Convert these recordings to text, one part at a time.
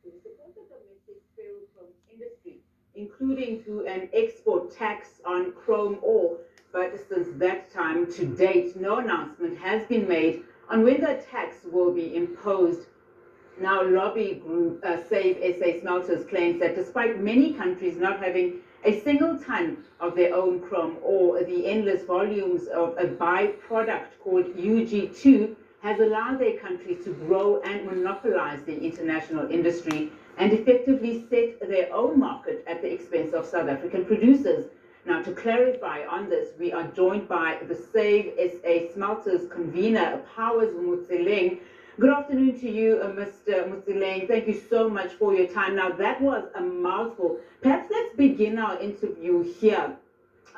to support the domestic ferrochrome industry, including through an export tax on chrome ore. But since that time to date, no announcement has been made on when the tax will be imposed. Now, lobby group SABC Smelters claims that despite many countries not having a single ton of their own chrome ore, the endless volumes of a byproduct called UG2 has allowed their countries to grow and monopolize the international industry and effectively set their own market at the expense of South African producers. Now, to clarify on this, we are joined by the Save SA Smelters convener, Powers Mutsileng. Good afternoon to you, Mr. Mutsileng. Thank you so much for your time. Now, that was a mouthful. Perhaps let's begin our interview here.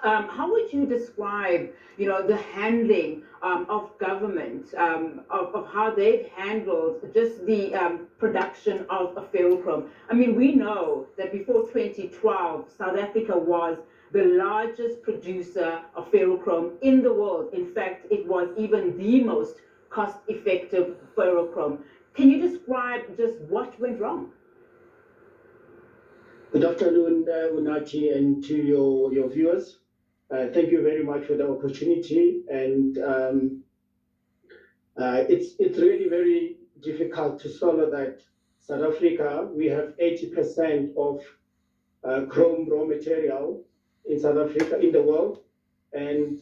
How would you describe, the handling of government, of how they've handled just the production of ferrochrome? I mean, we know that before 2012, South Africa was the largest producer of ferrochrome in the world. In fact, it was even the most cost-effective ferrochrome. Can you describe just what went wrong? Good afternoon, Unachi, and to your viewers. Thank you very much for the opportunity. And it's really very difficult to swallow that South Africa, we have 80% of chrome raw material in South Africa, in the world. And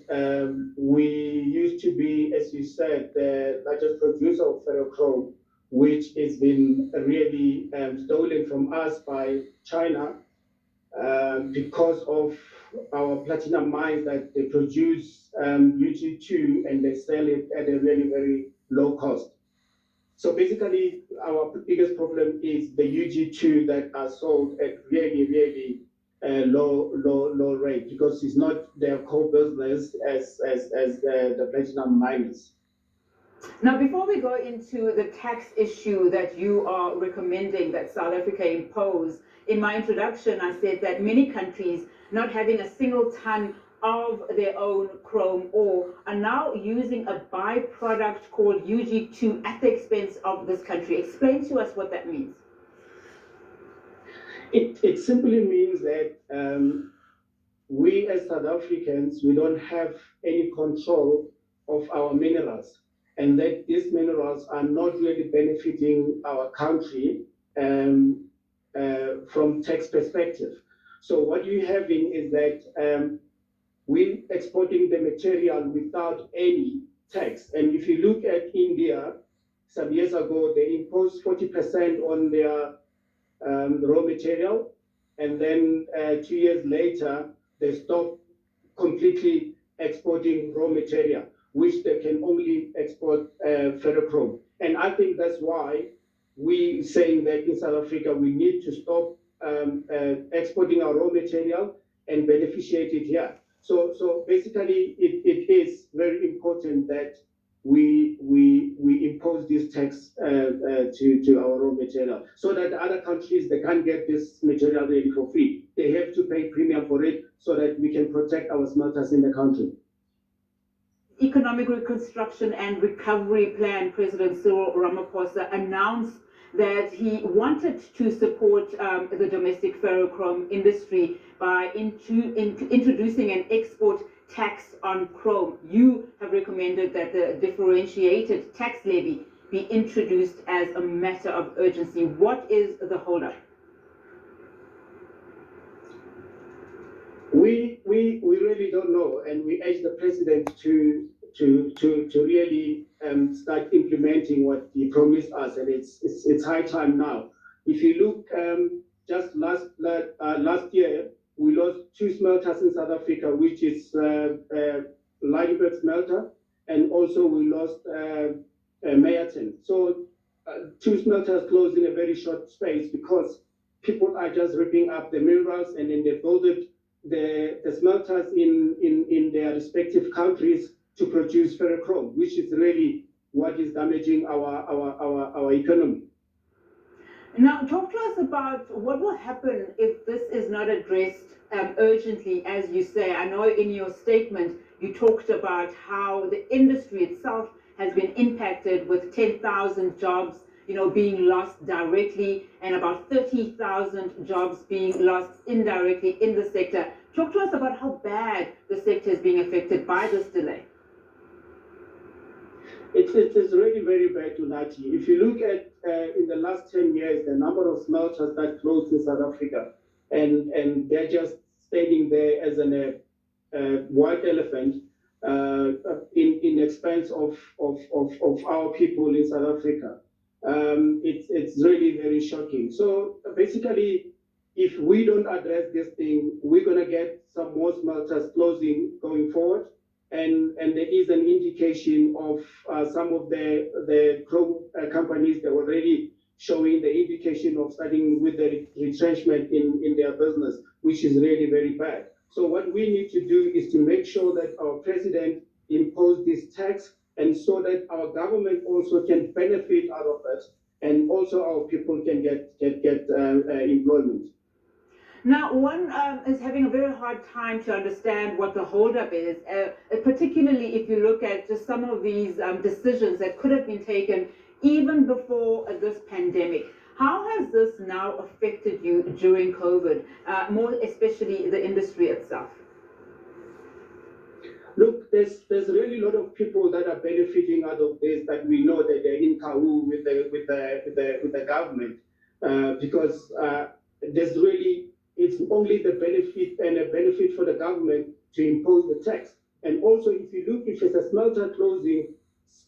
we used to be, as you said, the largest producer of ferrochrome, which has been really stolen from us by China because of our platinum mines that they produce UG2 and they sell it at a very, very low cost. So basically, our biggest problem is the UG2 that are sold at really, really low rate because it's not their core business as the platinum miners. Now, before we go into the tax issue that you are recommending that South Africa impose, in my introduction, I said that many countries not having a single ton of their own chrome ore are now using a byproduct called UG2 at the expense of this country. Explain to us what that means. It simply means that we as South Africans, we don't have any control of our minerals, and that these minerals are not really benefiting our country from tax perspective. So what you're having is that we're exporting the material without any tax. And if you look at India, some years ago, they imposed 40% on their raw material, and then 2 years later, they stopped completely exporting raw material, which they can only export ferrochrome. And I think that's why we saying that in South Africa we need to stop exporting our raw material and beneficiate it here. So basically, it is very important that we impose this tax to our raw material, so that other countries they can't get this material really for free. They have to pay premium for it, so that we can protect our smelters in the country. Economic Reconstruction and Recovery Plan, President Cyril Ramaphosa announced that he wanted to support the domestic ferrochrome industry by introducing an export tax on chrome. You have recommended that the differentiated tax levy be introduced as a matter of urgency. What is the holdup? We really don't know, and we urge the president to really start implementing what he promised us, and it's high time now. If you look, just last year we lost 2 smelters in South Africa, which is Lydenburg smelter, and also we lost Meyerton. So 2 smelters closed in a very short space because people are just ripping up the minerals, and then they build it the smelters in their respective countries to produce ferrochrome, which is really what is damaging our economy. Now, talk to us about what will happen if this is not addressed urgently, as you say. I know in your statement you talked about how the industry itself has been impacted with 10,000 jobs being lost directly and about 30,000 jobs being lost indirectly in the sector. Talk to us about how bad the sector is being affected by this delay. It's really very bad, Unati. If you look at in the last 10 years, the number of smelters that closed in South Africa, and they're just standing there as a white elephant in expense of our people in South Africa. It's really very shocking. So basically, if we don't address this thing, we're gonna get some more smelters closing going forward. And there is an indication of some of the chrome companies that were already showing the indication of starting with the retrenchment in their business, which is really very bad. So what we need to do is to make sure that our president impose this tax, and so that our government also can benefit out of it, and also our people can get employment. Now, one is having a very hard time to understand what the holdup is, particularly if you look at just some of these decisions that could have been taken even before this pandemic. How has this now affected you during COVID, more especially the industry itself? Look, there's really a lot of people that are benefiting out of this, that we know that they're in Kahu with the government, because there's really, it's only the benefit and a benefit for the government to impose the tax. And also, if you look, if it's a smelter closing,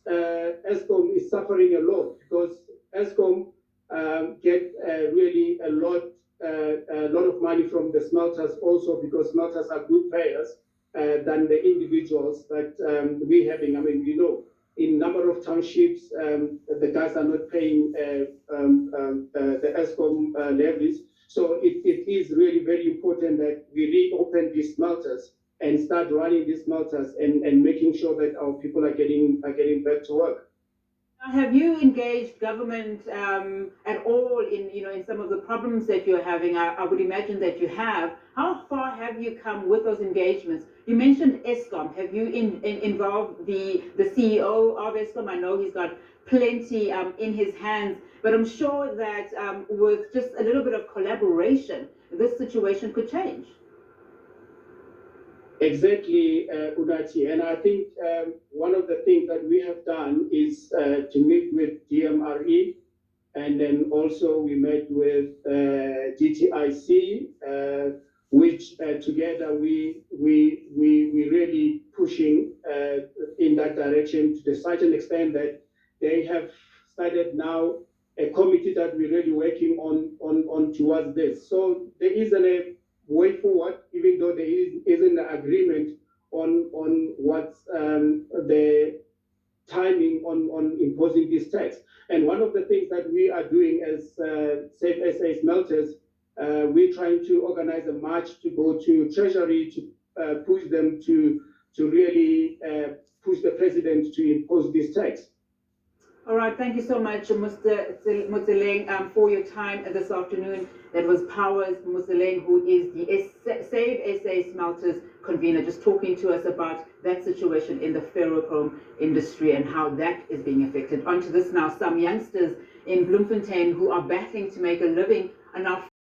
Eskom is suffering a lot, because Eskom get really a lot of money from the smelters also, because smelters are good payers than the individuals that we're having. I mean, in number of townships, the guys are not paying the Eskom levies. So it is really very important that we reopen these smelters and start running these smelters and making sure that our people are getting back to work. Have you engaged government at all in some of the problems that you're having? I would imagine that you have. How far have you come with those engagements? You mentioned Eskom. Have you involved the CEO of Eskom? I know he's got plenty in his hands, but I'm sure that with just a little bit of collaboration, this situation could change. Exactly, Unachi. And I think one of the things that we have done is to meet with DMRE, and then also we met with GTIC, which together we really pushing in that direction, to such an extent that they have started now a committee that we're really working on towards this. So there is a way forward, even though there isn't an agreement on what's the timing on imposing this tax. And one of the things that we are doing as SA Smelters, we're trying to organize a march to go to Treasury to push them to really push the president to impose this tax. All right, thank you so much, Mr. Motseleng, for your time this afternoon. That was Powers Motseleng, who is the Save SA Smelters convener, just talking to us about that situation in the ferrochrome industry and how that is being affected. On to this now, some youngsters in Bloemfontein who are battling to make a living are now